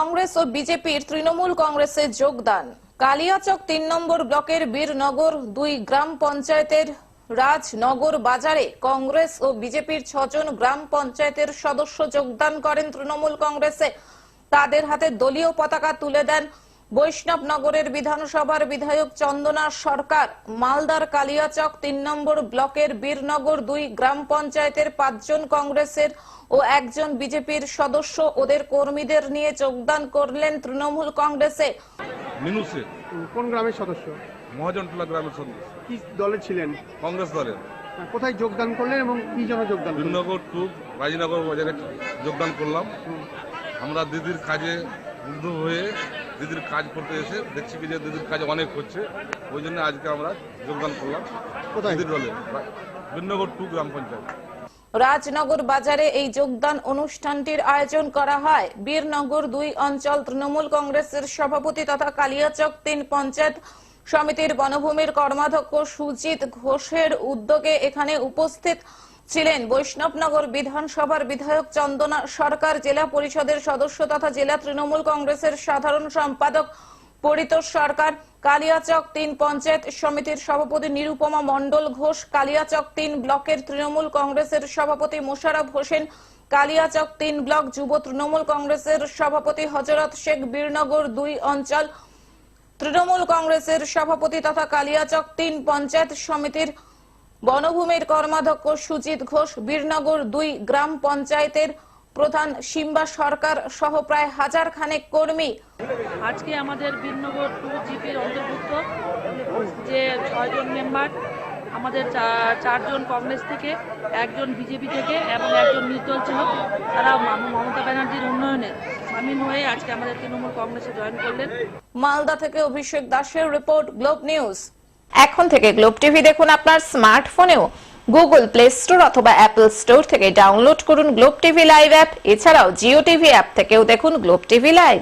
কংগ্রেস ও বিজেপির তৃণমূল কংগ্রেসে যোগদান। কালিয়াচক ৩ নম্বর ব্লকের বীরনগর ২ গ্রাম পঞ্চায়েতের রাজনগর বাজারে কংগ্রেস ও বিজেপির ৬ জন গ্রাম পঞ্চায়েতের সদস্য যোগদান করেন তৃণমূল কংগ্রেসে। তাদের হাতে দলীয় পতাকা তুলে দেন বৈষ্ণবনগরের বিধানসভার বিধায়ক চন্দনা সরকার। মালদার কালিয়াচক ৩ নম্বর ব্লকের বীরনগর ২ গ্রাম পঞ্চায়েতের ৫ জন কংগ্রেসের ও ১ জন বিজেপির সদস্য ওদের কর্মীদের নিয়ে যোগদান করলেন তৃণমূল কংগ্রেসে। কোন গ্রামের সদস্য? মহাজনটোলা গ্রামের সদস্য। কি দলে ছিলেন? কংগ্রেস দলের। কোথায় যোগদান করলেন এবং কি জন্য যোগদান? বীরনগর 2 রাজনগর বাজারে যোগদান করলাম। আমরা দিদির কাজে মুগ্ধ হয়ে দিদির কাজ করতে এসে দেখছি কি যে দিদির কাজ অনেক হচ্ছে, ওই জন্য আজকে আমরা যোগদান করলাম দিদির দলে বীরনগর 2 গ্রাম পঞ্চায়েত। রাজনগর বাজারে এই যোগদান অনুষ্ঠানটির আয়োজন করা হয়। বীরনগর ২ অঞ্চল তৃণমূল কংগ্রেসের সভাপতি তথা কালিয়াচক ৩ পঞ্চায়েত সমিতির বনভূমির কর্মাধ্যক্ষ সুজিত ঘোষের উদ্যোগে এখানে উপস্থিত ছিলেন বৈষ্ণবনগর বিধানসভার বিধায়ক চন্দনা সরকার, জেলা পরিষদের সদস্য তথা জেলা তৃণমূল কংগ্রেসের সাধারণ সম্পাদক পরিতোষ সরকার, কালিয়াচক ৩ পঞ্চায়েত সমিতির সভাপতি নিরুপমা মণ্ডল ঘোষ, কালিয়াচক ৩ ব্লকের তৃণমূল কংগ্রেসের সভাপতি মোশাররফ হোসেন, কালিয়াচক ৩ ব্লক যুব তৃণমূল কংগ্রেসের সভাপতি হযরত শেখ, বীরনগর ২ অঞ্চল তৃণমূল কংগ্রেসের সভাপতি তথা কালিয়াচক ৩ পঞ্চায়েত সমিতির বনভূমির কর্মাধ্যক্ষ সুজিত ঘোষ, বীরনগর ২ গ্রাম পঞ্চায়েতের প্রধান সিম্বা সরকার সহ প্রায় ১০০০ খানেক কর্মী। আজকে আমাদের বীরনগর 2 জিপির অন্তর্ভুক্ত যে ৬ জন মেম্বার, আমাদের ৪ জন কংগ্রেস থেকে, ১ জন বিজেপি থেকে এবং ১ জন নির্দল ছিল, তারা মমতা ব্যানার্জির উন্নয়নে সামিল হয়ে আজকে আমাদের তৃণমূল কংগ্রেসে জয়েন করলেন। মালদা থেকে অভিষেক দাসের রিপোর্ট, গ্লোব নিউজ। এখন থেকে গ্লোব টিভি দেখুন আপনার স্মার্টফোনেও। গুগল প্লে স্টোর অথবা অ্যাপল স্টোর থেকে ডাউনলোড করুন গ্লোব টিভি লাইভ অ্যাপ। এছাড়াও জিও টিভি অ্যাপ থেকেও দেখুন গ্লোব টিভি লাইভ।